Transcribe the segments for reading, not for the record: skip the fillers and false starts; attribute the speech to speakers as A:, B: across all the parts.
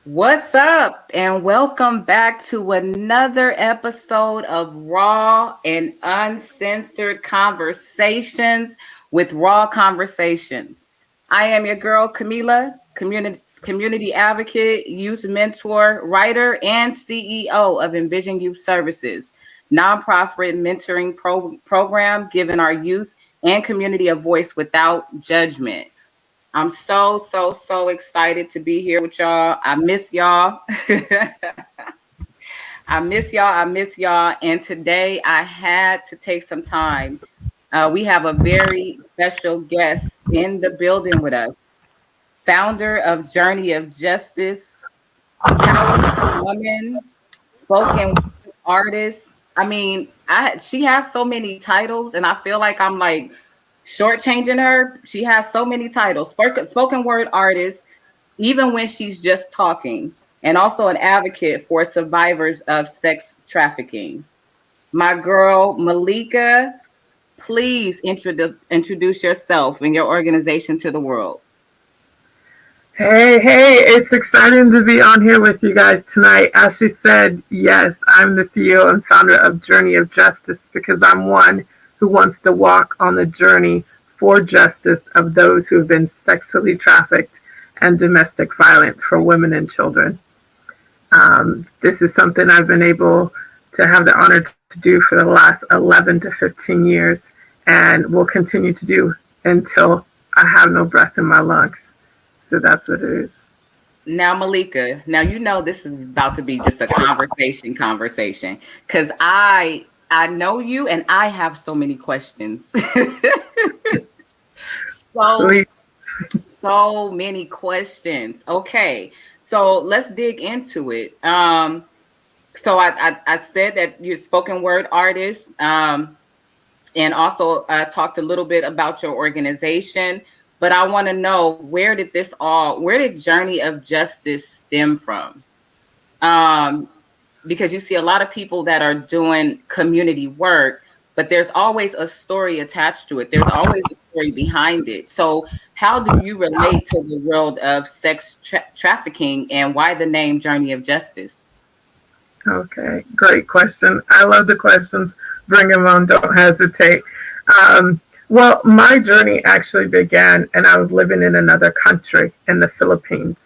A: What's up? And welcome back to another episode of Raw and Uncensored Conversations with Raw Conversations. I am your girl, Camila, community advocate, youth mentor, writer, and CEO of Envision Youth Services, nonprofit mentoring program giving our youth and community a voice without judgment. I'm so excited to be here with y'all. I miss y'all. I miss y'all. I miss y'all. And today I had to take some time. We have a very special guest in the building with us, founder of Journey of Justice, powerful woman, spoken artist. I mean, she has so many titles, and I feel like I'm like shortchanging her. She has so many titles. Spoken word artist, even when she's just talking, and also an advocate for survivors of sex trafficking. My girl Malika, please introduce yourself and your organization to the world.
B: Hey, it's exciting to be on here with you guys tonight. As she said, yes, I'm the CEO and founder of Journey of Justice because I'm one who wants to walk on the journey for justice of those who have been sexually trafficked and domestic violence for women and children. This is something I've been able to have the honor to do for the last 11 to 15 years and will continue to do until I have no breath in my lungs. So that's what it is.
A: Now, Malika, now you know this is about to be just a conversation, because I know you and I have so many questions. so
B: Please.
A: so many questions. Okay, so let's dig into it. So I said that you're a spoken word artist, and also talked a little bit about your organization. But I want to know, where did Journey of Justice stem from? Because you see a lot of people that are doing community work, but there's always a story attached to it. There's always a story behind it. So how do you relate to the world of sex trafficking, and why the name Journey of Justice?
B: Okay, great question. I love the questions. Bring them on. Don't hesitate. Well, my journey actually began, and I was living in another country in the Philippines,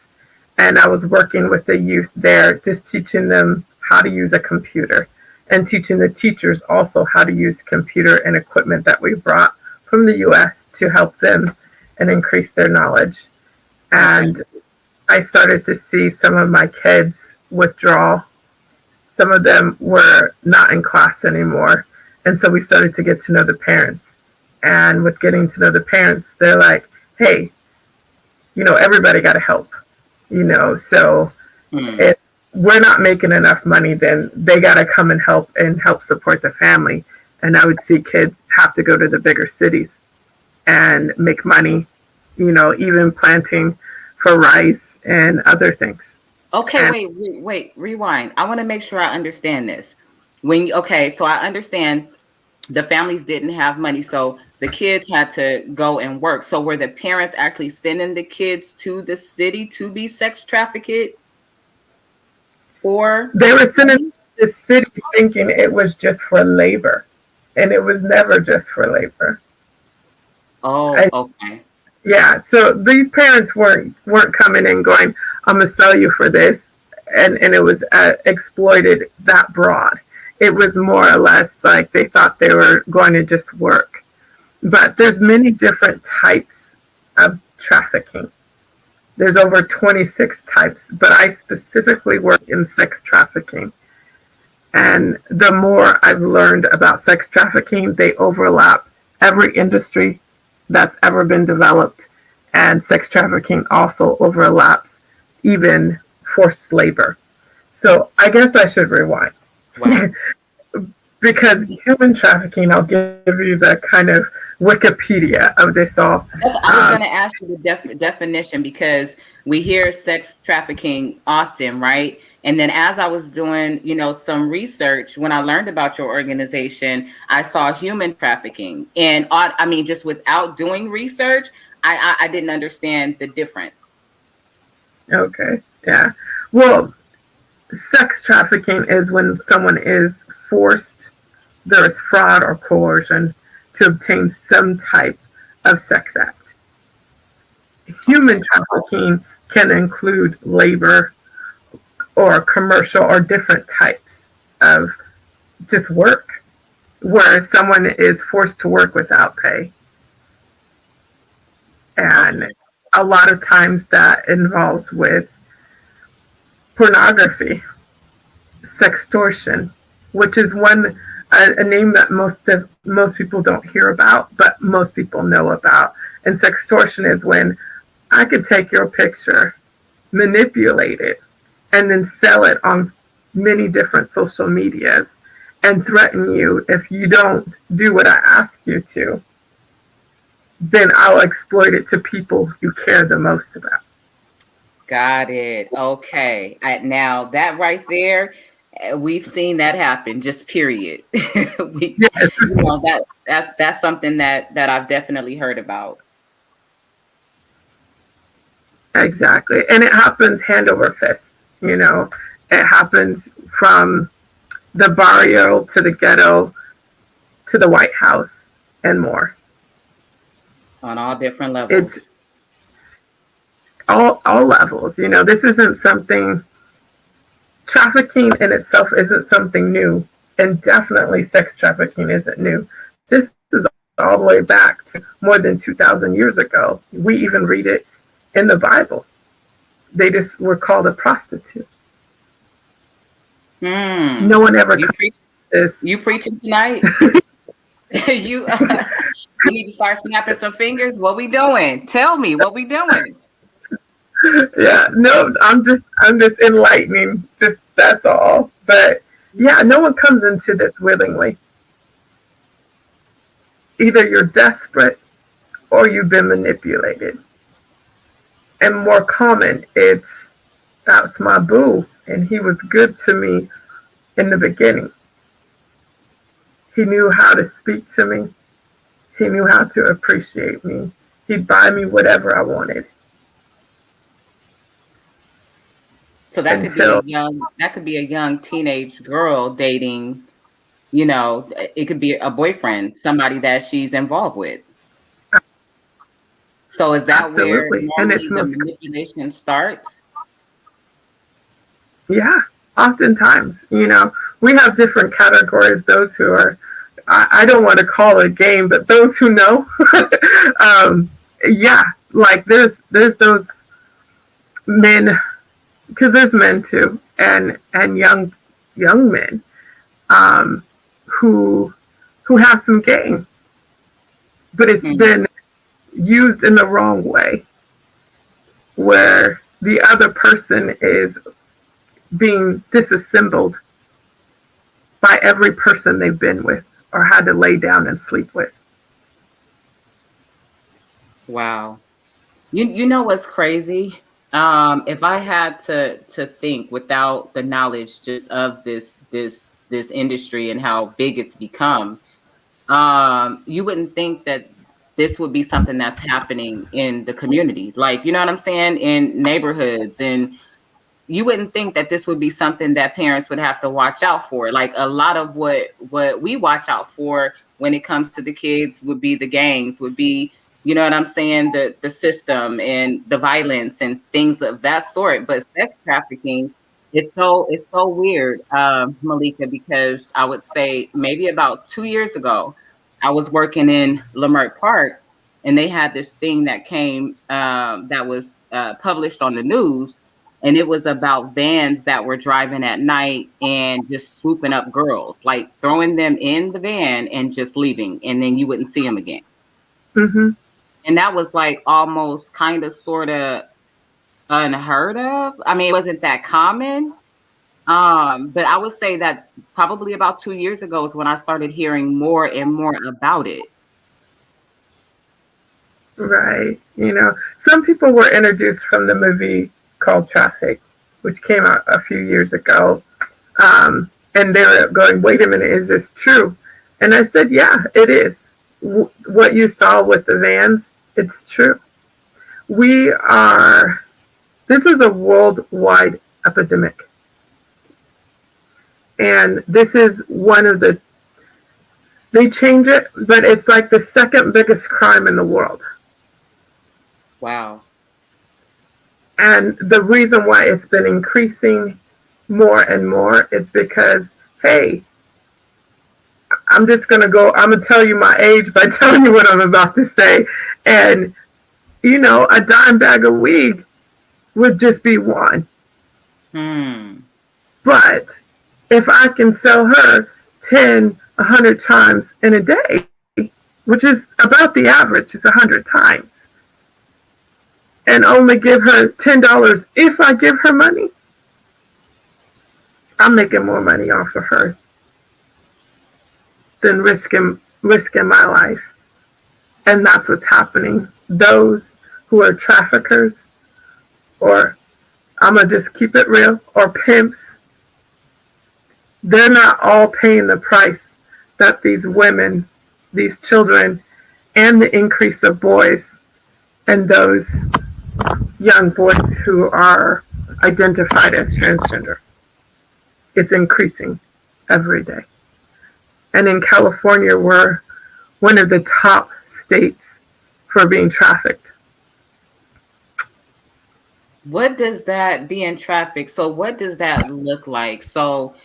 B: and I was working with the youth there, just teaching them how to use a computer and teaching the teachers also how to use computer and equipment that we brought from the US to help them and increase their knowledge. And I started to see some of my kids withdraw. Some of them were not in class anymore. And so we started to get to know the parents. And with getting to know the parents, they're like, hey, everybody got to help, so if we're not making enough money, then they got to come and help support the family. And I would see kids have to go to the bigger cities and make money, even planting for rice and other things.
A: Okay,
B: And
A: wait, rewind. I want to make sure I understand this. So I understand the families didn't have money, so the kids had to go and work. So were the parents actually sending the kids to the city to be sex trafficked for
B: they were sending
A: money?
B: the city thinking it was just for labor. And it was never just for labor.
A: Oh,
B: I,
A: okay.
B: yeah, so these parents weren't coming in going, I'm gonna sell you for this, and it was exploited that broad. It was more or less like they thought they were going to just work. But there's many different types of trafficking. There's over 26 types, but I specifically work in sex trafficking. And the more I've learned about sex trafficking, they overlap every industry that's ever been developed. And sex trafficking also overlaps even forced labor. So I guess I should rewind.
A: Wow.
B: Because human trafficking, I'll give you the kind of Wikipedia of this all.
A: I was going to ask you the definition, because we hear sex trafficking often, right? And then as I was doing, some research, when I learned about your organization, I saw human trafficking. And I mean, just without doing research, I didn't understand the difference.
B: Okay. Yeah. Well, sex trafficking is when someone is forced, there is fraud or coercion to obtain some type of sex act. Human
A: Okay.
B: trafficking can include labor or commercial or different types of just work where someone is forced to work without pay. And
A: Okay.
B: a lot of times that involves with pornography, sextortion, which is one a name that most people don't hear about, but most people know about. And sextortion is when I could take your picture, manipulate it, and then sell it on many different social medias and threaten you if you don't do what I ask you to, then I'll exploit it to people you care the most about.
A: Got it. Okay. Now that right there, we've seen that happen. Just period. we,
B: Yes,
A: that's something that I've definitely heard about.
B: exactly. And it happens hand over fist. You know, it happens from the barrio to the ghetto to the White House and more.
A: On all different
B: It's
A: levels.
B: all levels. You know, this isn't something trafficking in itself isn't something new, and definitely sex trafficking isn't new. This is all the way back to more than 2,000 years ago. We even read it in the Bible. They just were called a prostitute.
A: Hmm.
B: No one ever
A: You
B: comes
A: preach.
B: to
A: You preaching tonight? you you need to start snapping some fingers. What we doing? Tell me what we doing.
B: this. Yeah, no, I'm just enlightening. Just that's all. But yeah, no one comes into this willingly. Either you're desperate or you've been manipulated. And more common, it's that's my boo, and he was good to me in the beginning. He knew how to speak to me. He knew how to appreciate me. He'd buy me whatever I wanted
A: So that could be a
B: until
A: young teenage girl dating, it could be a boyfriend, somebody that she's involved with. So is that where
B: absolutely. And it's
A: normally the
B: most,
A: manipulation starts?
B: yeah, oftentimes, we have different categories. Those who are, I don't want to call it a game, but those who know, um, yeah, like there's those men, because there's men too, and young men um, who who have some game, but it's
A: Mm.
B: been used in the wrong way, where the other person is being disassembled by every person they've been with or had to lay down and sleep with.
A: Wow. You know what's crazy? If I had to think without the knowledge just of this industry and how big it's become, you wouldn't think that this would be something that's happening in the community. Like, you know what I'm saying? In neighborhoods, and you wouldn't think that this would be something that parents would have to watch out for. Like a lot of what we watch out for when it comes to the kids would be the gangs, would be, you know what I'm saying, the system and the violence and things of that sort. But sex trafficking, it's so weird, Malika, because I would say maybe about 2 years ago, I was working in Leimert Park, and they had this thing that came that was published on the news, and it was about vans that were driving at night and just swooping up girls, like throwing them in the van and just leaving, and then you wouldn't see them again.
B: Mm-hmm.
A: And that was like almost kind of sort of unheard of. I mean, it wasn't that common. But I would say that probably about 2 years ago is when I started hearing more and more about it.
B: Right. Some people were introduced from the movie called Traffic, which came out a few years ago. And they were going, wait a minute, is this true? And I said, yeah, it is. What you saw with the vans, it's true. We are This is a worldwide epidemic. And this is one of the, they change it, but it's like the second biggest crime in the world.
A: Wow.
B: And the reason why it's been increasing more and more is because, hey, I'm just going to go, I'm going to tell you my age by telling you what I'm about to say. And, you know, a dime bag of weed would just be one.
A: Hmm.
B: But if I can sell her 10, 100 times in a day, which is about the average, is 100 times, and only give her $10 if I give her money, I'm making more money off of her than risking my life. And that's what's happening. Those who are traffickers, or I'm going to just keep it real, or pimps, they're not all paying the price that these women, these children, and the increase of boys and those young boys who are identified as transgender. It's increasing every day. And in California, we're one of the top states for being trafficked.
A: What does that being trafficked? So what does that look like? So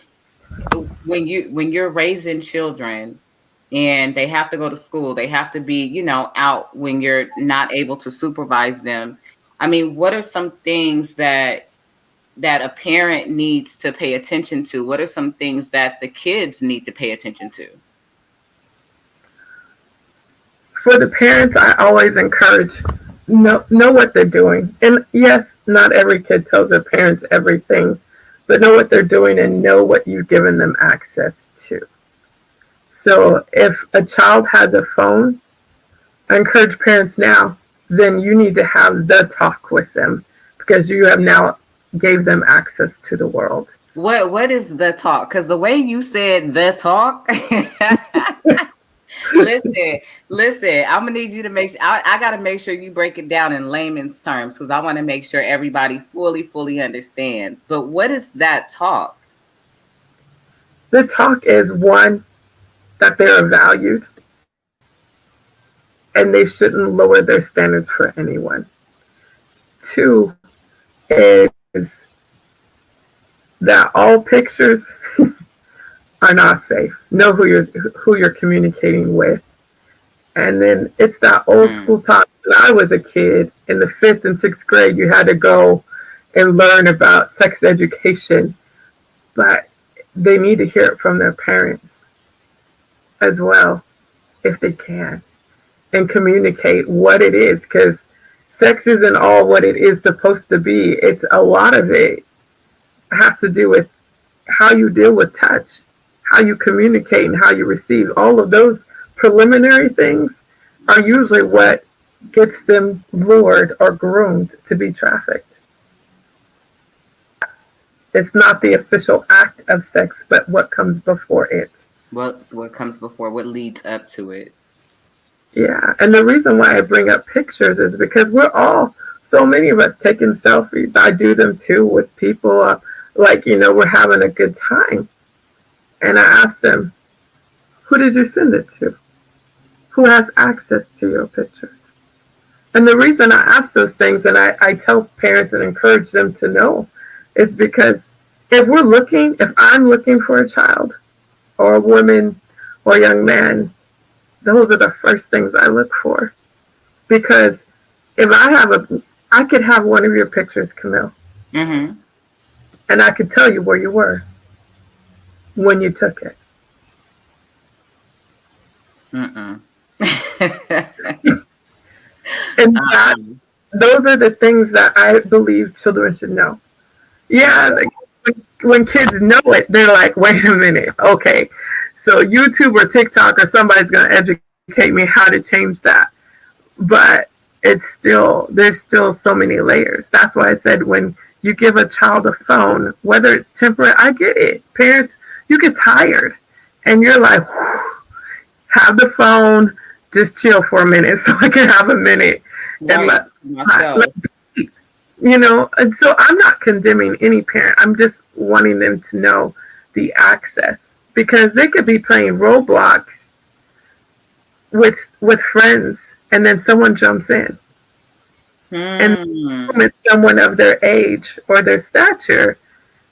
A: when you're raising children and they have to go to school, they have to be, you know, out when you're not able to supervise them. I mean, what are some things that a parent needs to pay attention to? What are some things that the kids need to pay attention to?
B: For the parents, I always encourage know what they're doing. And yes, not every kid tells their parents everything, but know what they're doing and know what you've given them access to. So if a child has a phone, I encourage parents now, then you need to have the talk with them because you have now gave them access to the world.
A: What is the talk? Because the way you said the talk, listen, listen. I'm gonna need you to make. I gotta make sure you break it down in layman's terms because I want to make sure everybody fully understands. But what is that talk?
B: The talk is one, that they are valued and they shouldn't lower their standards for anyone. Two is that all pictures are not safe. Know who you're communicating with. And then it's that old
A: Mm.
B: school talk. When I was a kid in the fifth and sixth grade, you had to go and learn about sex education, but they need to hear it from their parents as well, if they can, and communicate what it is, because sex isn't all what it is supposed to be. It's a lot of it has to do with how you deal with touch, how you communicate, and how you receive. All of those preliminary things are usually what gets them lured or groomed to be trafficked. It's not the official act of sex, but what comes before it.
A: What comes before? What leads up to it?
B: Yeah, and the reason why I bring up pictures is because we're all, so many of us taking selfies. I do them too with people, like, we're having a good time. And I ask them, who did you send it to? Who has access to your pictures? And the reason I ask those things, and I tell parents and encourage them to know, is because if I'm looking for a child or a woman or a young man, those are the first things I look for. Because if I could have one of your pictures, Camille,
A: Mm-hmm.
B: and I could tell you where you were when you took it.
A: Mm-mm.
B: And those are the things that I believe children should know. Yeah, like, when kids know it, they're like, wait a minute, okay, so YouTube or TikTok or somebody's going to educate me how to change that. But there's still so many layers. That's why I said when you give a child a phone, whether it's temporary, I get it. Parents, you get tired and you're like, have the phone, just chill for a minute so I can have a minute and
A: Right. Myself.
B: let And so I'm not condemning any parent. I'm just wanting them to know the access, because they could be playing Roblox with friends, and then someone jumps in, and
A: Hmm.
B: it's someone of their age or their stature,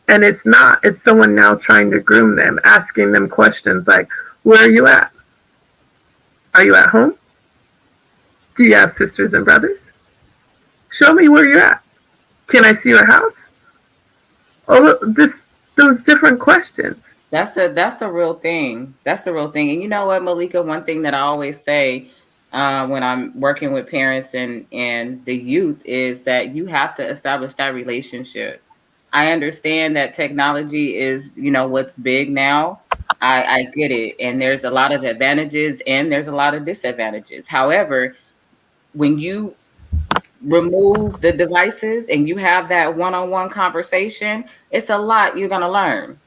B: and it's not. It's someone now trying to groom them, asking them questions like, "Where are you at? Are you at home? Do you have sisters and brothers? Show me where you're at. Can I see your house?" Oh, those different questions.
A: That's a real thing. That's the real thing. And you know what, Malika? One thing that I always say when I'm working with parents and the youth is that you have to establish that relationship. I understand that technology is, what's big now. I get it, and there's a lot of advantages and there's a lot of disadvantages. However, when you remove the devices and you have that one-on-one conversation, it's a lot you're gonna learn.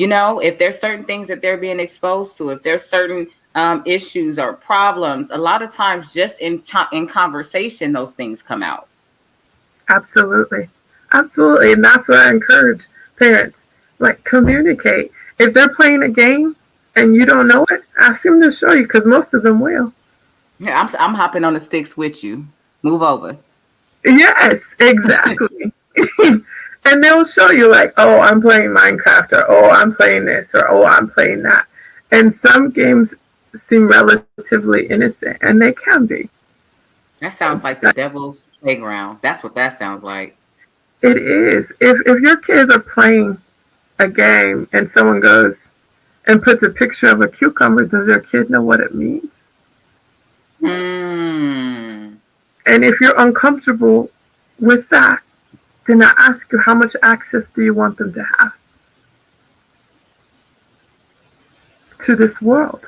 A: If there's certain things that they're being exposed to, if there's certain issues or problems, a lot of times just in conversation, those things come out.
B: Absolutely. Absolutely. And that's what I encourage parents. Like, communicate. If they're playing a game and you don't know it, ask them to show you, because most of them will.
A: Yeah, I'm hopping on the sticks with you. Move over.
B: Yes, exactly. And they'll show you, like, oh, I'm playing Minecraft, or oh, I'm playing this, or oh, I'm playing that. And some games seem relatively innocent, and they can be.
A: That sounds like the devil's playground. That's what that sounds like.
B: It is. If your kids are playing a game and someone goes and puts a picture of a cucumber, does your kid know what it means?
A: Hmm.
B: And if you're uncomfortable with that, then I ask you, how much access do you want them to have to this world?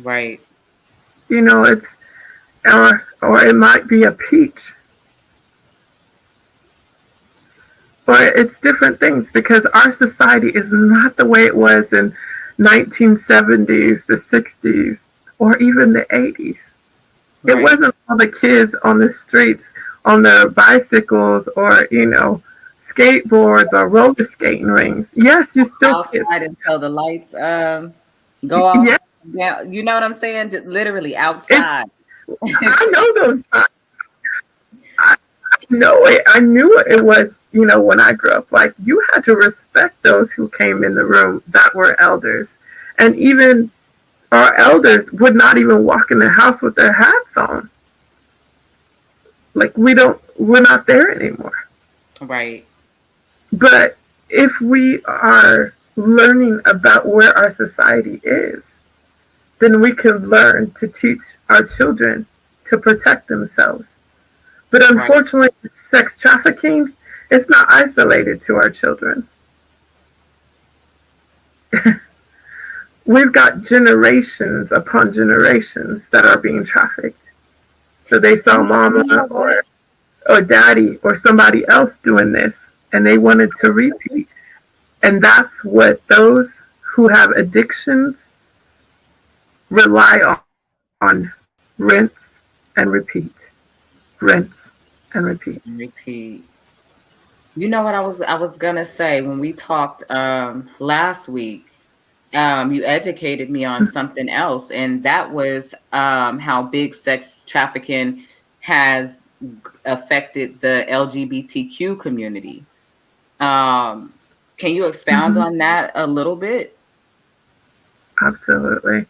A: Right.
B: It's or it might be a peach, or it's different things, because our society is not the way it was in 1970s, the 60s, or even the 80s. It
A: Right.
B: wasn't all the kids on the streets on their bicycles, or skateboards or roller skating rings. Yes, you still see it.
A: Outside until the lights go off.
B: Yeah,
A: Yeah, you know what I'm saying? Just literally
B: it's,
A: outside.
B: I know those times. I know it. I knew it was, when I grew up. Like, you had to respect those who came in the room that were elders. And even our elders would not even walk in the house with their hats on. Like, we're not there anymore.
A: Right.
B: But if we are learning about where our society is, then we can learn to teach our children to protect themselves. But
A: Right.
B: unfortunately, sex trafficking is not isolated to our children. We've got generations upon generations that are being trafficked. So they saw
A: And you
B: mama
A: know what?
B: or daddy or somebody else doing this, and they wanted to repeat. And that's what those who have addictions rely on: rinse and repeat, rinse and repeat.
A: Repeat. You know what I was gonna say when we talked last week. You educated me on something else, and that was how big sex trafficking has affected the LGBTQ community. Um, can you expound
B: Hmm.
A: on that a little bit?
B: Absolutely.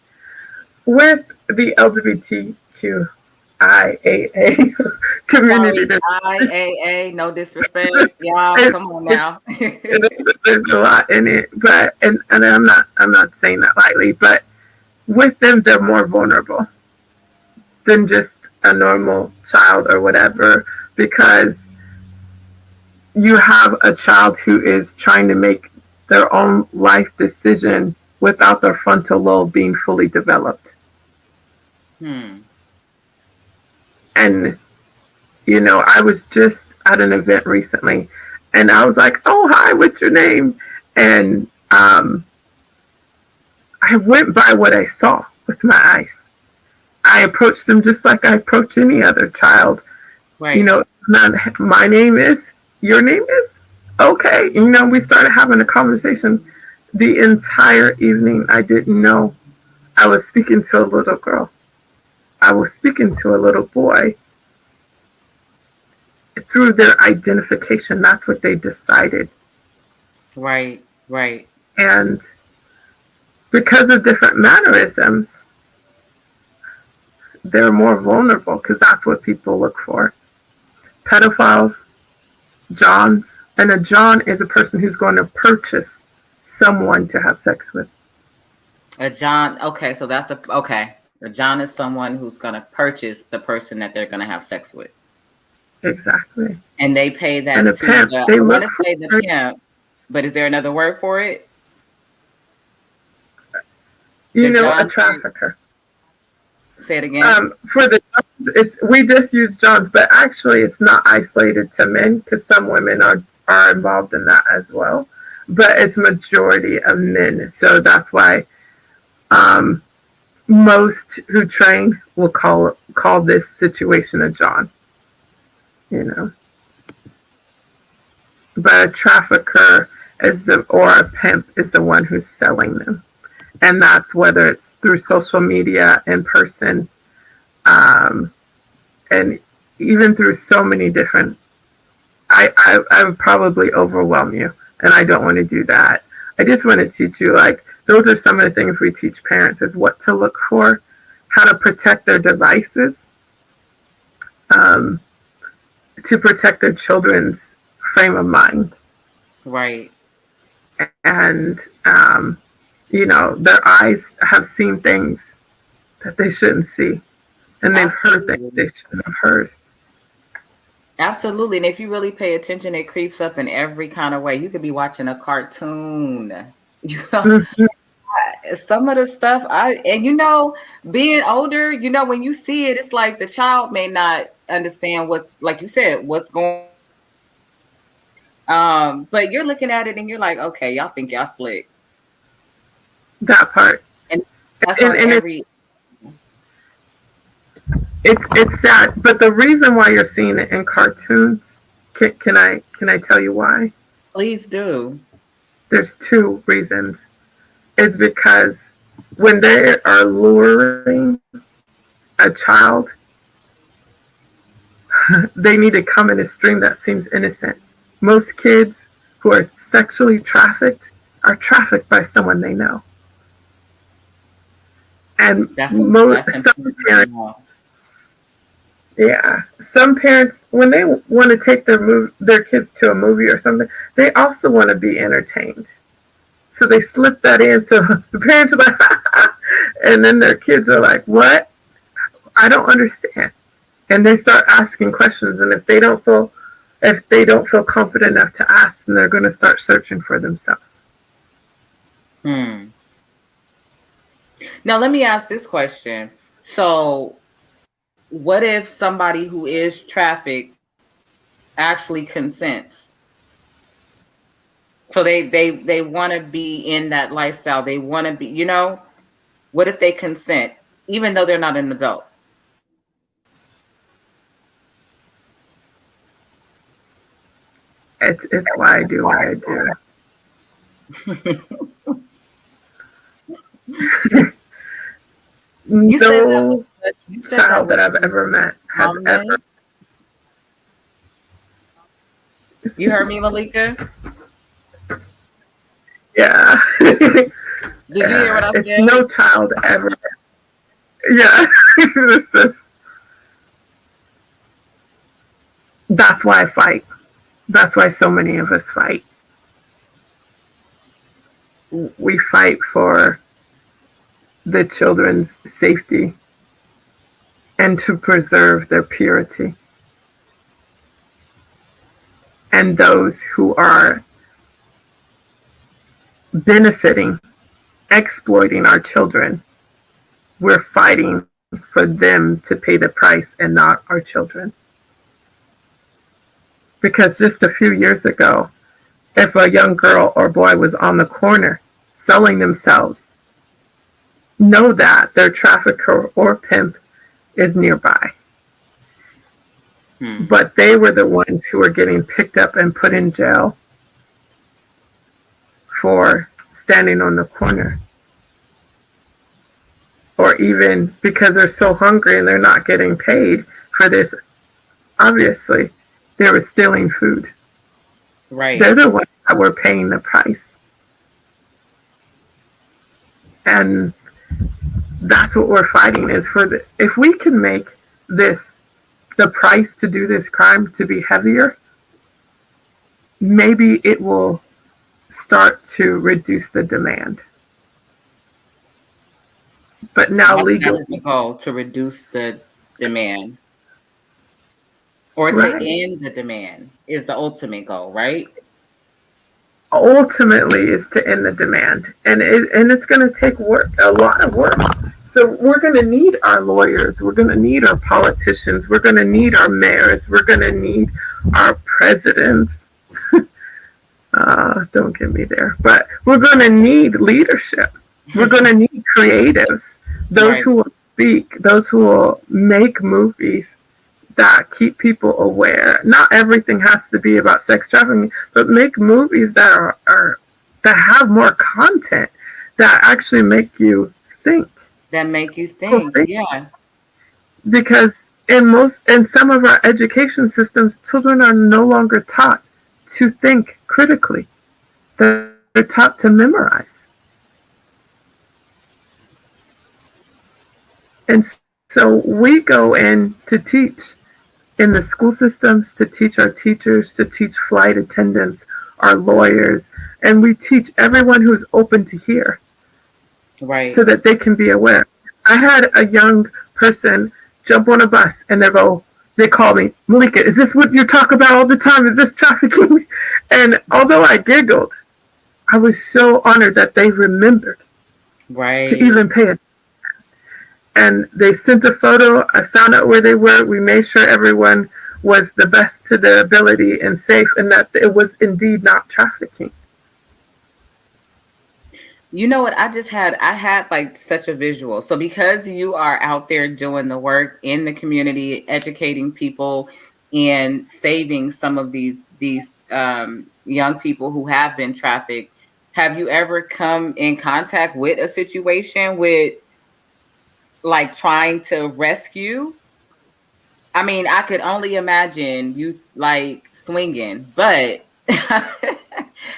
B: With the LGBTQIAA community,
A: Sorry, IAA, no disrespect, y'all.
B: there's,
A: Come on now.
B: there's a lot in it, but and I'm not saying that lightly, but with them they're more vulnerable than just a normal child or whatever, because you have a child who is trying to make their own life decision without their frontal lobe being fully developed.
A: Hmm.
B: And I was just at an event recently, and I was like, "Oh, hi, what's your name?" And I went by what I saw with my eyes. I approached them just like I approach any other child. You
A: Right.
B: know, Not my name is, your name is? Okay. We started having a conversation the entire evening. I didn't know I was speaking to a little girl. I was speaking to a little boy through their identification. That's what they decided.
A: Right, right.
B: And because of different mannerisms, they're more vulnerable because that's what people look for. Pedophiles, Johns, and a John is a person who's going to purchase someone to have sex with.
A: A John, okay, so that's the okay. A John is someone who's going to purchase the person that they're going to have sex with.
B: Exactly.
A: And they pay
B: And
A: that
B: a
A: to
B: pimp,
A: the,
B: they
A: I want
B: look
A: to
B: for,
A: say the pimp, but is there another word for it? The
B: a
A: John,
B: trafficker.
A: say it again.
B: For the we just use Johns, but actually it's not isolated to men because some women are involved in that as well. But it's majority of men, so that's why um, most who train will call this situation a John. You know, but a trafficker or a pimp is the one who's selling them, and that's whether it's through social media, in person, um, and even through so many different. I would probably overwhelm you, and I don't want to do that. I just want to teach you, like, those are some of the things we teach parents, is what to look for, how to protect their devices, um, to protect their children's frame of mind.
A: Right.
B: And, their eyes have seen things that they shouldn't see, and they've heard things
A: Absolutely.
B: they shouldn't have heard.
A: Absolutely. And if you really pay attention, it creeps up in every kind of way. You could be watching a cartoon. You know,
B: Mhm.
A: some of the stuff being older, when you see it, it's like the child may not understand what's, like you said, what's going but you're looking at it and you're like, okay, y'all think y'all slick.
B: That part.
A: And that's
B: And,
A: on
B: and
A: every
B: it's sad, but the reason why you're seeing it in cartoons, can I tell you why?
A: please do.
B: There's two reasons. It's because when they are luring a child, they need to come in a stream that seems innocent. Most kids who are sexually trafficked are trafficked by someone they know, and
A: That's
B: some
A: important to
B: parents,
A: know.
B: yeah, some parents, when they want to take their kids to a movie or something, they also want to be entertained. So they slip that in. So the parents are like, and then their kids are like, "What? I don't understand." And they start asking questions. And if they don't feel confident enough to ask, then they're going to start searching for themselves.
A: Hmm. Now let me ask this question. So what if somebody who is trafficked actually consents? So they want to be in that lifestyle. They want to be, what if they consent, even though they're not an adult?
B: It's why I do what I do.
A: You said that with
B: No
A: such you said that
B: child that
A: with
B: I've
A: such
B: ever met has ever.
A: calmness. You heard me, Malika?
B: Yeah.
A: Did you hear what I
B: It's
A: said?
B: no child ever. Yeah. That's why I fight. That's why so many of us fight. We fight for the children's safety and to preserve their purity. And those who are benefiting, exploiting our children, we're fighting for them to pay the price and not our children. Because just a few years ago, if a young girl or boy was on the corner selling themselves, know that their trafficker or pimp is nearby.
A: Hmm.
B: but they were the ones who were getting picked up and put in jail for standing on the corner, or even because they're so hungry and they're not getting paid for this. Obviously, they were stealing food. They're
A: Right.
B: the ones that were paying the price. And that's what we're fighting is for the, if we can make this, the price to do this crime to be heavier, maybe it will start to reduce the demand. But now
A: That is the
B: legally,
A: goal, to reduce the demand or to
B: right?
A: end the demand is the ultimate goal, right?
B: Ultimately is to end the demand, and it's going to take work, a lot of work. So we're going to need our lawyers, we're going to need our politicians, we're going to need our mayors, we're going to need our presidents. Don't get me there, but we're going to need leadership. We're going to need creatives, those
A: Right.
B: who will speak, those who will make movies that keep people aware. Not everything has to be about sex trafficking, but make movies that are that have more content that actually make you think.
A: That make you think. Yeah.
B: Because in some of our education systems, children are no longer taught to think critically. They're taught to memorize. And so we go in to teach in the school systems, to teach our teachers, to teach flight attendants, our lawyers, and we teach everyone who's open to hear so
A: Right.
B: that they can be aware. I had a young person jump on a bus and they call me, Malika, is this what you talk about all the time? Is this trafficking? And although I giggled, I was so honored that they remembered to
A: Right.
B: even pay attention. And they sent a photo. I found out where they were. We made sure everyone was the best to their ability and safe, and that it was indeed not trafficking.
A: You know what? I had like such a visual. So because you are out there doing the work in the community, educating people and saving some of these young people who have been trafficked, have you ever come in contact with a situation with like trying to rescue? I mean, I could only imagine you like swinging, but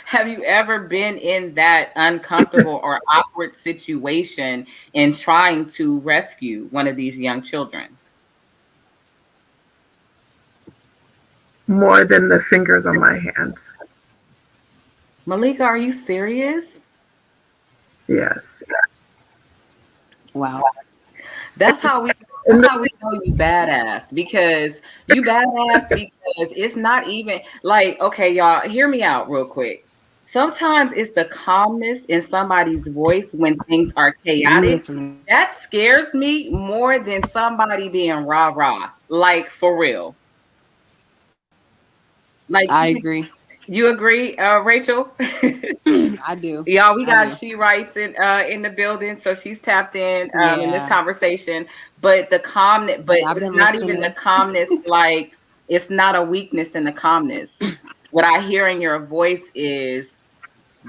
A: have you ever been in that uncomfortable or awkward situation in trying to rescue one of these young children?
B: More than the fingers on my hands.
A: Malika, are you serious?
B: Yes.
C: Wow.
A: That's how we
B: And
A: that's how we know you badass, because you badass because it's not even like, okay, y'all, hear me out real quick. Sometimes it's the calmness in somebody's voice when things are
C: I'm
A: chaotic
C: listening.
A: that scares me more than somebody being rah rah, like for real. Like,
C: I agree.
A: you agree, Rachel?
C: I do.
A: Y'all, we
C: I
A: got
C: do.
A: She Writes in the building, so she's tapped in this
C: Yeah.
A: conversation. But the calmness, but
C: I've
A: it's
C: been
A: not even the
C: listening.
A: calmness. Like, it's not a weakness in the calmness. What I hear in your voice is,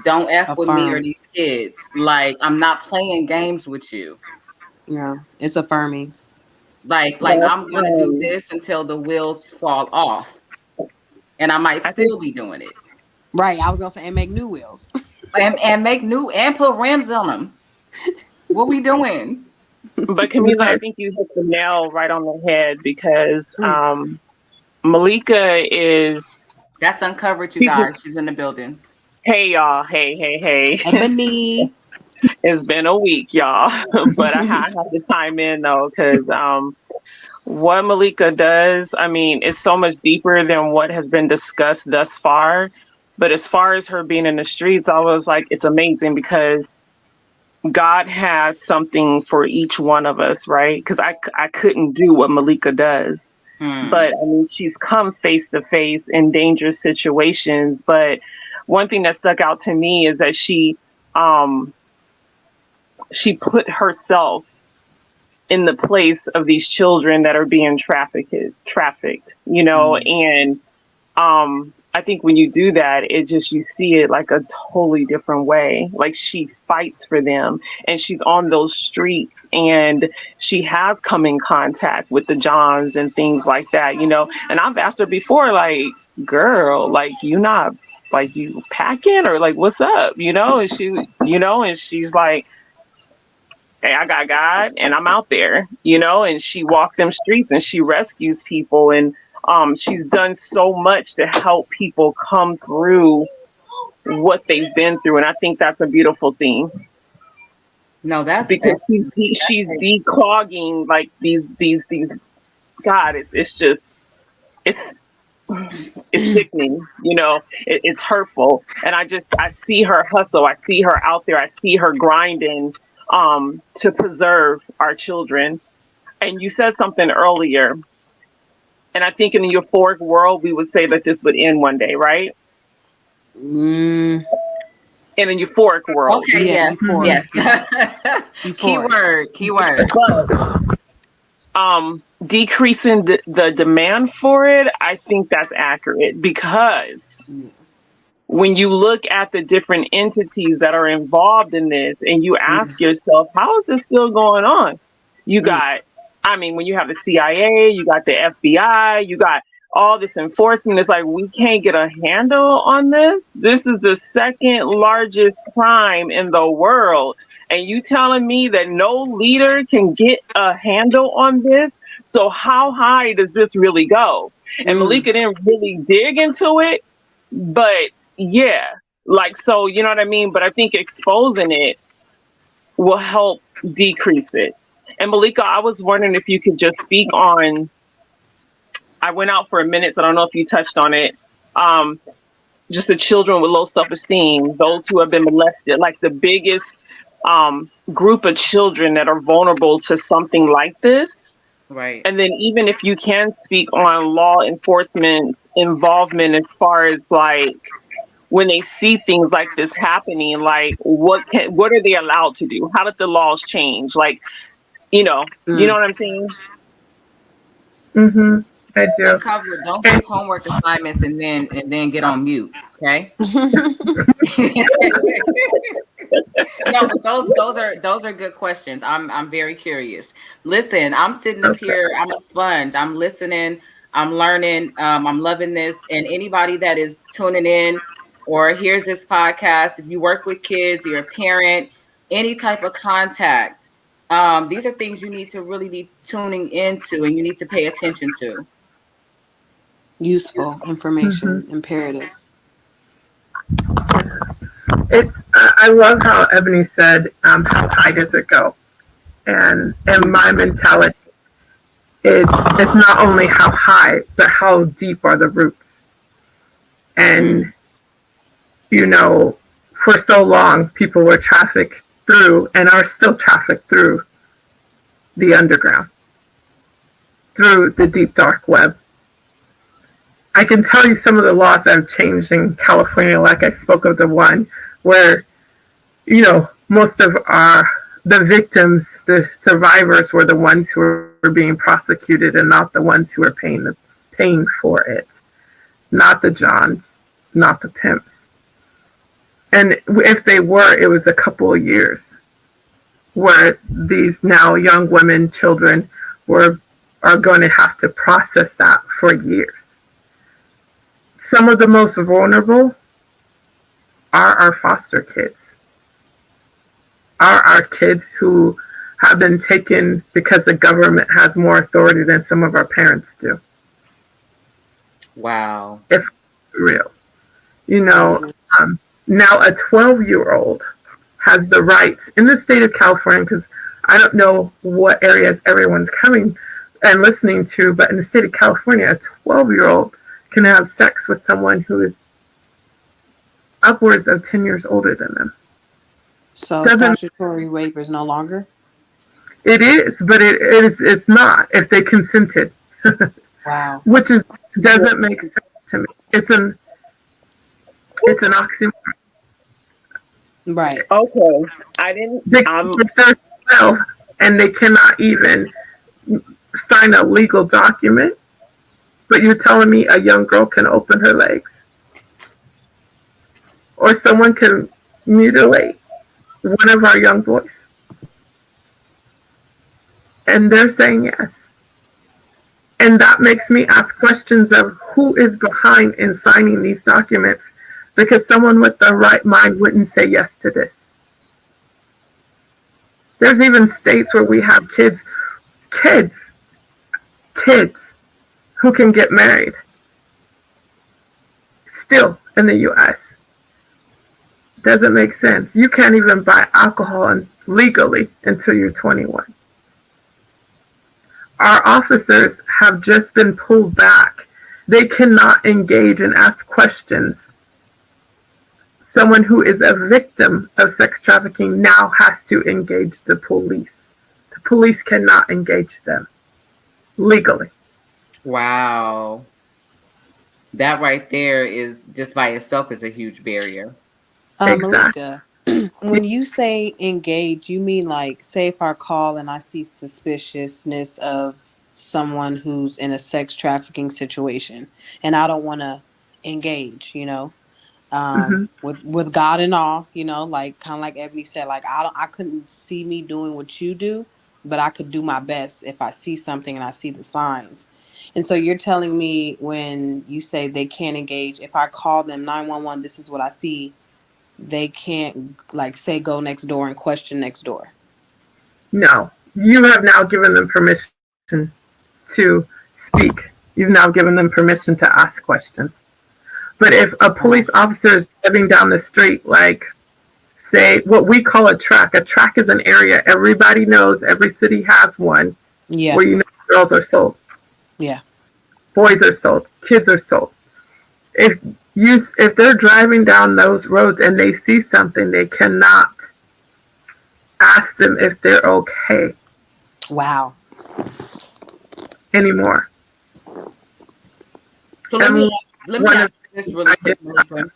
A: "Don't f with me or
C: Affirm.
A: these kids. Like, I'm not playing games with you.
C: Yeah. It's affirming.
A: Like
D: That's
A: I'm gonna do this until the wheels fall off, and I might
D: I think
A: still be doing it,
C: Right. I was gonna say and make new wheels.
A: and make new and put rims on them. What we doing?
D: but
B: you
D: Camila, I
B: guys,
D: think you hit the nail right on the head because
C: Mm.
D: Malika is
A: That's uncovered, you
D: people.
A: guys. She's in the building.
D: Hey y'all, hey.
C: Ebony.
D: It's been a week, y'all. But I have to chime in though, because what Malika does, I mean, it's so much deeper than what has been discussed thus far. But as far as her being in the streets, I was like, it's amazing because God has something for each one of us, right? Because I couldn't do what Malika does.
A: Hmm.
D: But I mean, she's come face to face in dangerous situations. But one thing that stuck out to me is that um, she put herself in the place of these children that are being trafficked, you know, and I think when you do that, you see it like a totally different way. Like she fights for them and she's on those streets and she has come in contact with the Johns and things like that, you know. And I've asked her before, like, girl, like you not like you packing or like what's up, you know? And she's like, hey, I got God and I'm out there, you know, and she walked them streets and she rescues people and she's done so much to help people come through what they've been through. And I think that's a beautiful thing
A: No, that's
D: because she's declogging like these God, it's just it's it's sickening, you know, it's hurtful. And I see her hustle, I see her out there, I see her grinding to preserve our children. And you said something earlier, and I think in the euphoric world we would say that this would end one day, right?
C: Mm,
D: In a euphoric world.
A: okay.
C: yeah,
A: Yes,
C: euphoric.
A: yes.
C: Euphoric.
A: Keyword.
D: But decreasing the demand for it, I think that's accurate because when you look at the different entities that are involved in this and you ask yourself, how is this still going on? You got, I mean, when you have the CIA, you got the FBI, you got all this enforcement. It's like, we can't get a handle on this. This is the second largest crime in the world. And you telling me that no leader can get a handle on this? So how high does this really go? And Malika didn't really dig into it, but yeah, like, so, you know what I mean? But I think exposing it will help decrease it. And Malika, I was wondering if you could just speak on, I went out for a minute, so I don't know if you touched on it. Just the children with low self-esteem, those who have been molested, like the biggest group of children that are vulnerable to something like this.
A: Right.
D: And then even if you can speak on law enforcement's involvement as far as like when they see things like this happening, like what are they allowed to do? How did the laws change? Like, you know what I'm saying?
B: Mm-hmm. I do.
A: Don't give homework assignments and then get on mute. Okay. No, but those are good questions. I'm very curious. Listen, I'm sitting up here. I'm a sponge. I'm listening. I'm learning. I'm loving this. And anybody that is tuning in or hears this podcast, if you work with kids, you're a parent, any type of contact, these are things you need to really be tuning into and you need to pay attention to.
C: Useful information, imperative.
B: I love how Ebony said, how high does it go? And my mentality is it's not only how high, but how deep are the roots. And, you know, for so long, people were trafficked through and are still trafficked through the underground, through the deep dark web. I can tell you some of the laws that have changed in California, like I spoke of the one where, you know, most of the victims, the survivors were the ones who were being prosecuted and not the ones who were paying for it. Not the Johns, not the pimps. And if they were, it was a couple of years where these now young women, children are going to have to process that for years. Some of the most vulnerable are our foster kids, are our kids who have been taken because the government has more authority than some of our parents do.
A: Wow.
B: If real. You know, now a 12-year-old has the rights in the state of California, because I don't know what areas everyone's coming and listening to, but in the state of California, a 12-year-old can have sex with someone who is upwards of 10 years older than them.
C: So statutory rape is no longer?
B: It is, but it's not if they consented.
C: Wow.
B: Which doesn't make sense to me. It's an oxymoron.
C: Right.
D: Okay. I didn't.
B: If they're 12 and they cannot even sign a legal document. But you're telling me a young girl can open her legs, or someone can mutilate one of our young boys, and they're saying yes. And that makes me ask questions of who is behind in signing these documents, because someone with the right mind wouldn't say yes to this. There's even states where we have kids, kids who can get married still in the US. Doesn't make sense. You can't even buy alcohol legally until you're 21. Our officers have just been pulled back. They cannot engage and ask questions. Someone who is a victim of sex trafficking now has to engage the police. The police cannot engage them legally.
A: Wow. That right there is just by itself is a huge barrier.
B: Exactly.
C: Malika, when you say engage, you mean like, say if I call and I see suspiciousness of someone who's in a sex trafficking situation and I don't want to engage,
B: Mm-hmm.
C: with God and all, like kind of like Ebony said, like I couldn't see me doing what you do, but I could do my best if I see something and I see the signs. And so you're telling me when you say they can't engage, if I call them 911, this is what I see, they can't like say go next door and question next door.
B: No, you have now given them permission to speak. You've now given them permission to ask questions. But if a police officer is driving down the street, like, say, what we call a track is an area everybody knows, every city has one,
C: Yeah.
B: where you know girls are sold.
C: Yeah.
B: Boys are sold. Kids are sold. If they're driving down those roads and they see something, they cannot ask them if they're okay
C: Wow.
B: anymore.
A: So let me ask this really quick, Malika.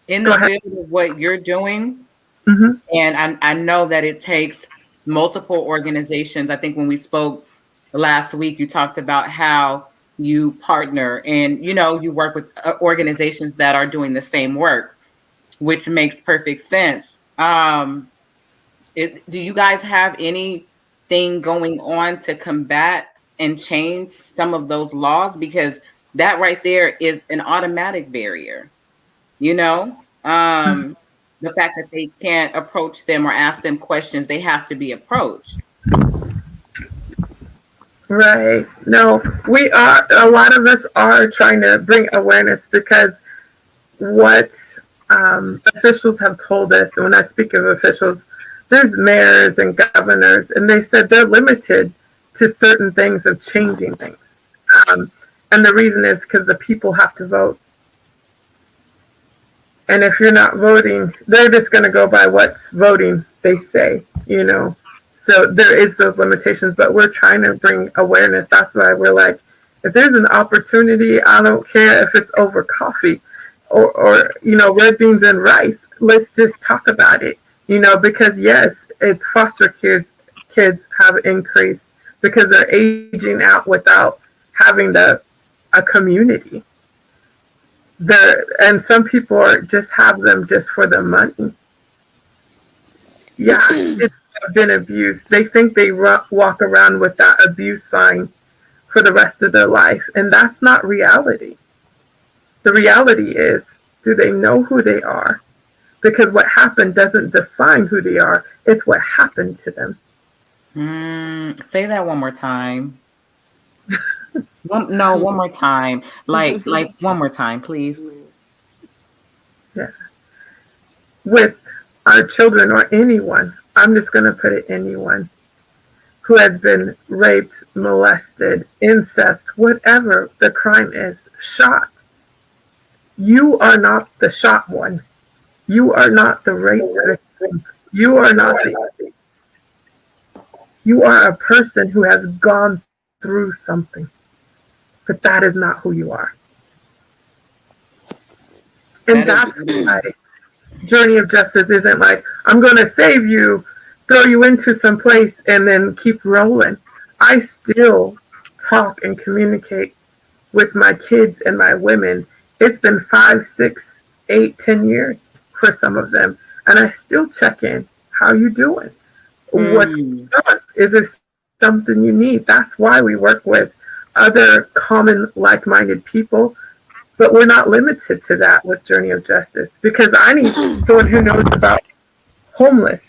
A: In the field of what you're doing,
B: Mm-hmm.
A: and I know that it takes multiple organizations. I think when we spoke last week, you talked about how you partner and you work with organizations that are doing the same work, which makes perfect sense. Do you guys have anything going on to combat and change some of those laws? Because that right there is an automatic barrier, the fact that they can't approach them or ask them questions, they have to be approached.
B: Right. No, a lot of us are trying to bring awareness, because what officials have told us, and when I speak of officials, there's mayors and governors, and they said they're limited to certain things of changing things. And the reason is because the people have to vote. And if you're not voting, they're just going to go by what's voting, they say, So there is those limitations, but we're trying to bring awareness. That's why we're like, if there's an opportunity, I don't care if it's over coffee or red beans and rice. Let's just talk about it, because yes, it's foster kids have increased because they're aging out without having a community. And some people just have them just for the money. Yeah, it's been abused. They think they walk around with that abuse sign for the rest of their life, and that's not reality. The reality is, do they know who they are? Because what happened doesn't define who they are. It's what happened to them.
A: Say that one more time. One more time. Like one more time, please.
B: Yeah. With our children or anyone, I'm just going to put it anyone who has been raped, molested, incest, whatever the crime is, shot. You are not the shot one. You are not the rape victim. You are not you are a person who has gone through something. But that is not who you are. And that's why Journey of Justice isn't like, I'm going to save you throw you into some place and then keep rolling. I still talk and communicate with my kids and my women. It's been 5, 6, 8, 10 years for some of them, and I still check in. How you doing? What's
A: Mm.
B: going on? Is there something you need? That's why we work with other common, like-minded people. But we're not limited to that with Journey of Justice, because I need someone who knows about homeless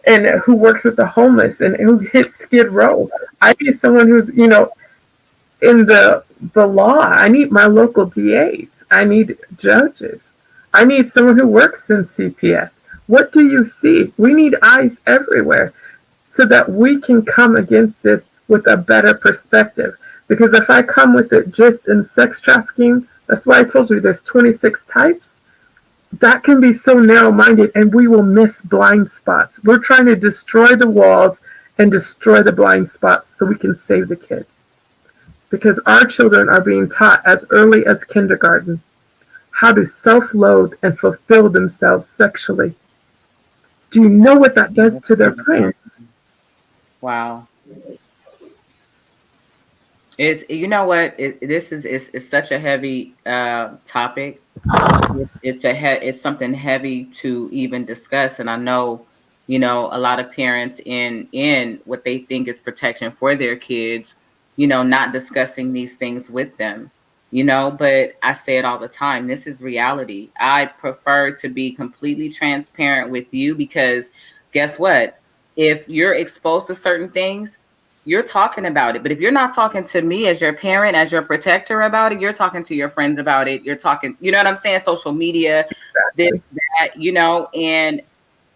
B: and who works with the homeless and who hits Skid Row. I need someone who's, in the law. I need my local DAs. I need judges. I need someone who works in CPS. What do you see? We need eyes everywhere so that we can come against this with a better perspective. Because if I come with it just in sex trafficking, that's why I told you there's 26 types. That can be so narrow-minded, and we will miss blind spots. We're trying to destroy the walls and destroy the blind spots so we can save the kids. Because our children are being taught as early as kindergarten how to self-loathe and fulfill themselves sexually. Do you know what that does to their brain?
A: Wow. It's, you know what? This is it's such a heavy topic. It's something heavy to even discuss, and I know, a lot of parents in what they think is protection for their kids, not discussing these things with them, but I say it all the time. This is reality. I prefer to be completely transparent with you because guess what? If you're exposed to certain things, you're talking about it. But if you're not talking to me as your parent, as your protector about it, you're talking to your friends about it. You're talking, you know what I'm saying? Social media, this, that, and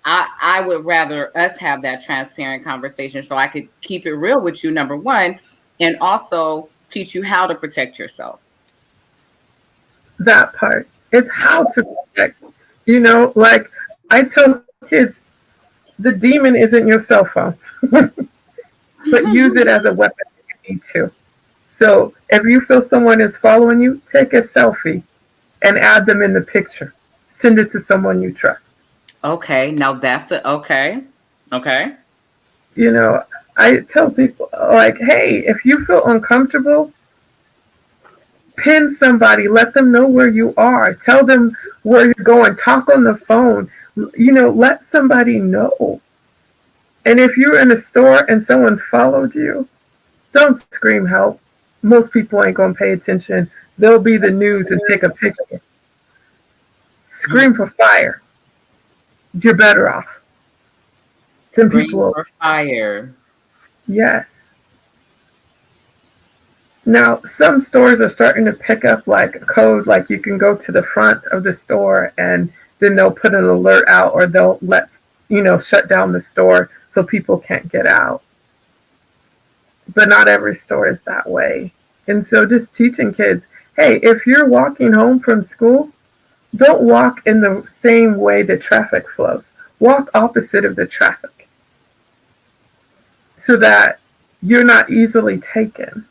A: I would rather us have that transparent conversation so I could keep it real with you, number one, and also teach you how to protect yourself.
B: That part. It's how to protect. Like I tell kids, the demon isn't your cell phone, but use it as a weapon if you need to. So if you feel someone is following you, take a selfie and add them in the picture. Send it to someone you trust.
A: Okay, now that's okay. Okay.
B: You know, I tell people, like, hey, if you feel uncomfortable, pin somebody, let them know where you are, tell them where you're going, talk on the phone, let somebody know. And if you're in a store and someone's followed you, don't scream help. Most people ain't gonna pay attention. They'll be the news and take a picture. Scream for fire. You're better off. Some
A: Scream
B: people,
A: for fire.
B: yes. Now, some stores are starting to pick up like a code, like you can go to the front of the store and then they'll put an alert out or they'll shut down the store so people can't get out. But not every store is that way. And so just teaching kids, hey, if you're walking home from school, don't walk in the same way the traffic flows. Walk opposite of the traffic so that you're not easily taken.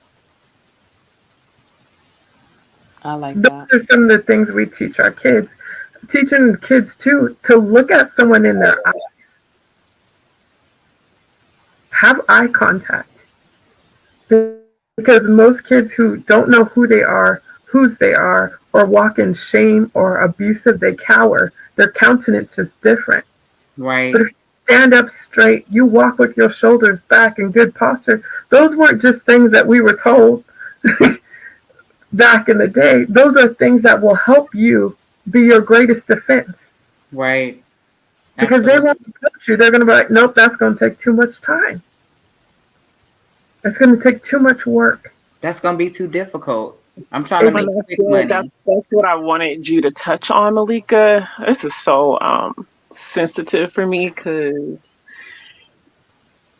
C: I like
B: Those
C: that.
B: are some of the things we teach our kids. Teaching kids too to look at someone in their eyes. Have eye contact. Because most kids who don't know who they are, whose they are, or walk in shame or abusive, they cower. Their countenance is different.
A: Right.
B: But if you stand up straight, you walk with your shoulders back in good posture, those weren't just things that we were told back in the day. Those are things that will help you be your greatest defense.
A: Right.
B: Because they won't coach you. They're going to be like, nope, that's going to take too much time. It's going to take too much work.
A: That's gonna be too difficult. I'm trying to make quick money.
D: That's what I wanted you to touch on, Malika. This is so sensitive for me because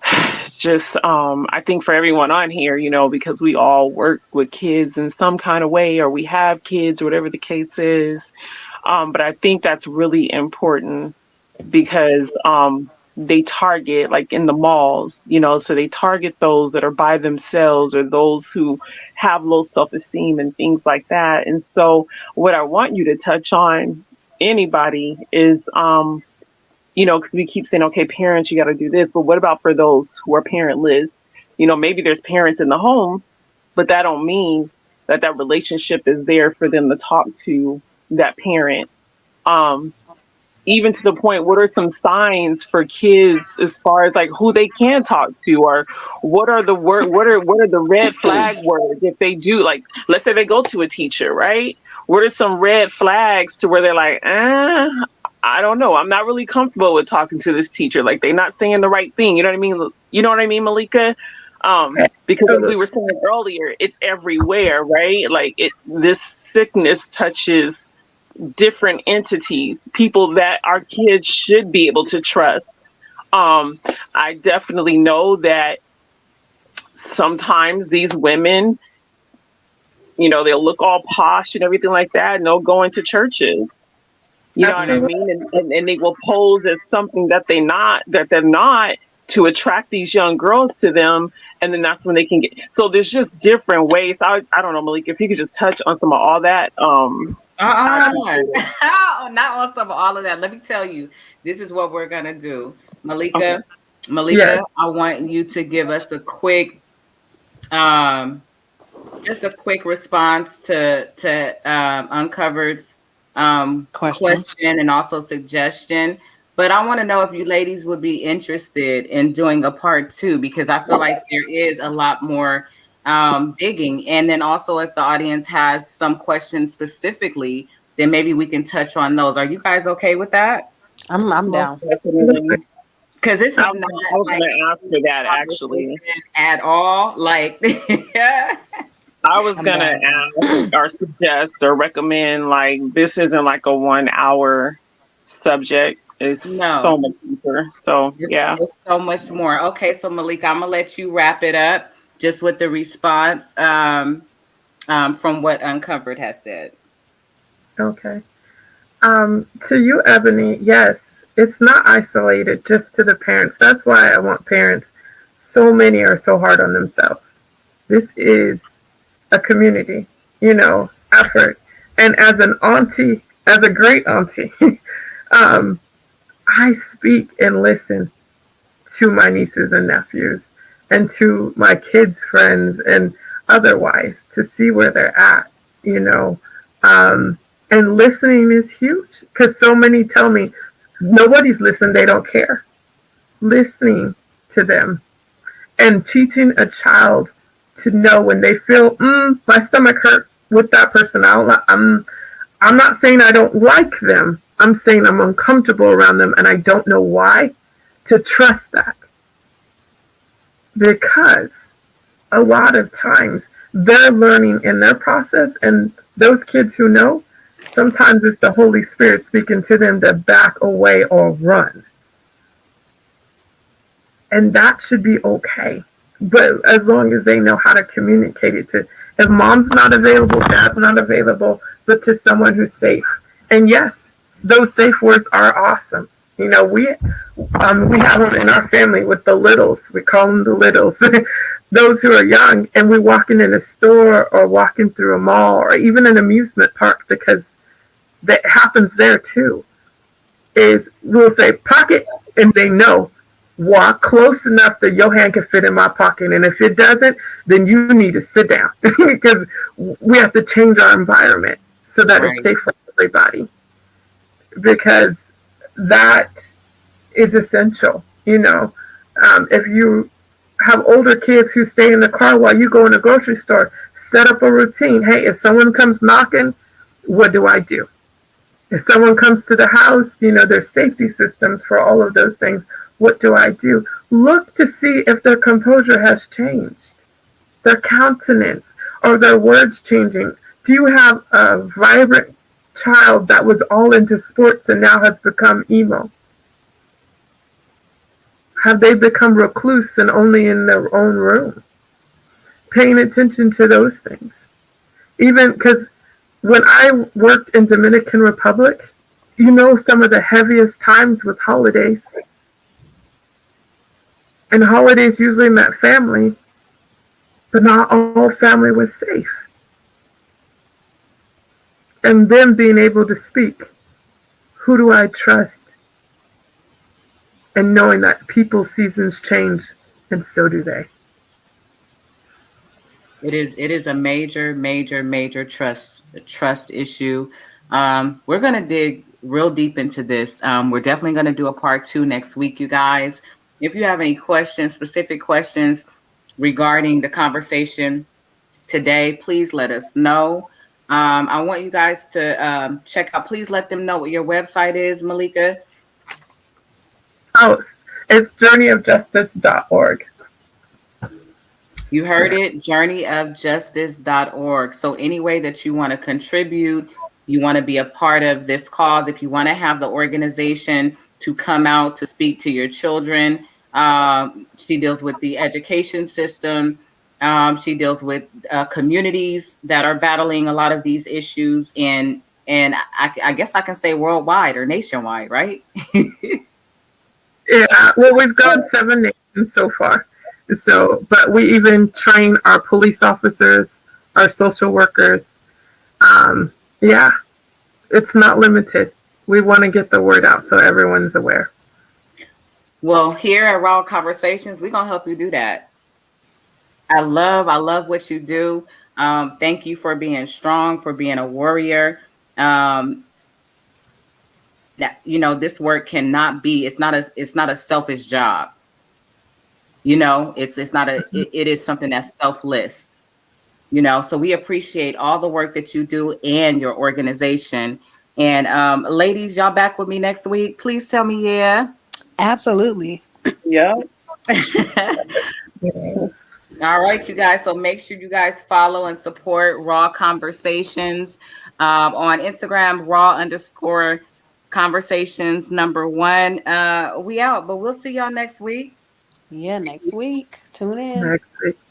D: it's just I think for everyone on here, because we all work with kids in some kind of way or we have kids or whatever the case is. But I think that's really important because they target like in the malls, so they target those that are by themselves or those who have low self-esteem and things like that. And so what I want you to touch on, anybody, is because we keep saying, okay, parents, you got to do this, but what about for those who are parentless? Maybe there's parents in the home, but that don't mean that that relationship is there for them to talk to that parent. Um, Even to the point, what are some signs for kids as far as like who they can talk to, or what are the red flag words if they do, like, let's say they go to a teacher, right? What are some red flags to where they're like, I don't know, I'm not really comfortable with talking to this teacher, like they're not saying the right thing, you know what I mean? You know what I mean, Malika? Because like we were saying earlier, it's everywhere, right? Like this sickness touches different entities, people that our kids should be able to trust. I definitely know that sometimes these women, they'll look all posh and everything like that, and they'll go into churches. You know what I
B: Absolutely.
D: mean? And they will pose as something that they're not to attract these young girls to them. And then that's when they can get. So there's just different ways. I don't know, Malik, if you could just touch on some of all that. I appreciate it.
A: Not on some of all of that. Let me tell you, this is what we're gonna do.
D: Okay.
A: Malika,
B: Yes.
A: I want you to give us um, just a quick response to Uncovered's
C: Question.
A: question and also suggestion. But I want to know if you ladies would be interested in doing a part two, because I feel like there is a lot more digging. And then also, if the audience has some questions specifically, then maybe we can touch on those. Are you guys okay with that?
C: I'm
D: Most
C: down.
D: definitely.
A: Because this
D: I
A: is
D: was
A: not
D: gonna, I was
A: like
D: gonna ask for that actually.
A: conversation at all. Like, yeah.
D: I was
C: I'm
D: gonna
C: down.
D: ask or suggest or recommend, like, this isn't like a 1 hour subject. It's so
A: No.
D: much deeper. So yeah.
A: It's so much more. Okay, so Malika, I'm gonna let you wrap it up just with the response from what Uncovered has said.
B: Okay. To you, Ebony, yes, it's not isolated just to the parents. That's why I want parents. So many are so hard on themselves. This is a community, effort. And as an auntie, as a great auntie, um, I speak and listen to my nieces and nephews and to my kids' friends and otherwise to see where they're at, you know. Um, and listening is huge because so many tell me nobody's listened, they don't care. Listening to them and teaching a child to know when they feel, my stomach hurt with that person. I'm not saying I don't like them. I'm saying I'm uncomfortable around them and I don't know why. To trust that because a lot of times they're learning in their process, and those kids who know, sometimes it's the Holy Spirit speaking to them to back away or run. And that should be okay. But as long as they know how to communicate it to, if mom's not available, dad's not available, but to someone who's safe. And yes, those safe words are awesome. We have them in our family with the littles. We call them the littles. Those who are young, and we're walking in a store or walking through a mall or even an amusement park because that happens there too. Is we'll say pocket, and they know walk close enough that your hand can fit in my pocket, and if it doesn't, then you need to sit down because we have to change our environment so that it's
A: Right.
B: safe for everybody. Because that is essential. If you have older kids who stay in the car while you go in the grocery store, set up a routine. Hey, if someone comes knocking, what do I do? If someone comes to the house, there's safety systems for all of those things. What do I do? Look to see if their composure has changed, their countenance, or their words changing. Do you have a vibrant child that was all into sports and now has become emo? Have they become recluse and only in their own room? Paying attention to those things. Even because when I worked in Dominican Republic, some of the heaviest times was holidays. And holidays usually meant family, but not all family was safe. And them being able to speak. Who do I trust? and knowing that people's seasons change and so do they.
A: It is a major, major, major trust issue. We're gonna dig real deep into this. We're definitely gonna do a part two next week, you guys. If you have any questions, specific questions regarding the conversation today, please let us know. I want you guys to check out. Please let them know what your website is, Malika.
B: Oh, it's journeyofjustice.org.
A: You heard it, journeyofjustice.org. So, any way that you want to contribute, you want to be a part of this cause, if you want to have the organization to come out to speak to your children, she deals with the education system. She deals with communities that are battling a lot of these issues, and I guess I can say worldwide or nationwide, right?
B: Yeah, well, we've gone 7 nations so far. So, but we even train our police officers, our social workers. Yeah, it's not limited. We want to get the word out so everyone's aware.
A: Well, here at Raw Conversations, we're gonna help you do that. I love what you do. Thank you for being strong, for being a warrior. Um, that this work cannot be. It's not a selfish job. It's not it is something that's selfless. So we appreciate all the work that you do and your organization. And ladies, y'all back with me next week. Please tell me yeah.
C: Absolutely.
D: Yeah.
B: Yeah.
A: All right, you guys. So make sure you guys follow and support Raw Conversations on Instagram, raw_conversations #1. We out, but we'll see y'all next week.
C: Yeah, next week. Tune in.
B: Next week.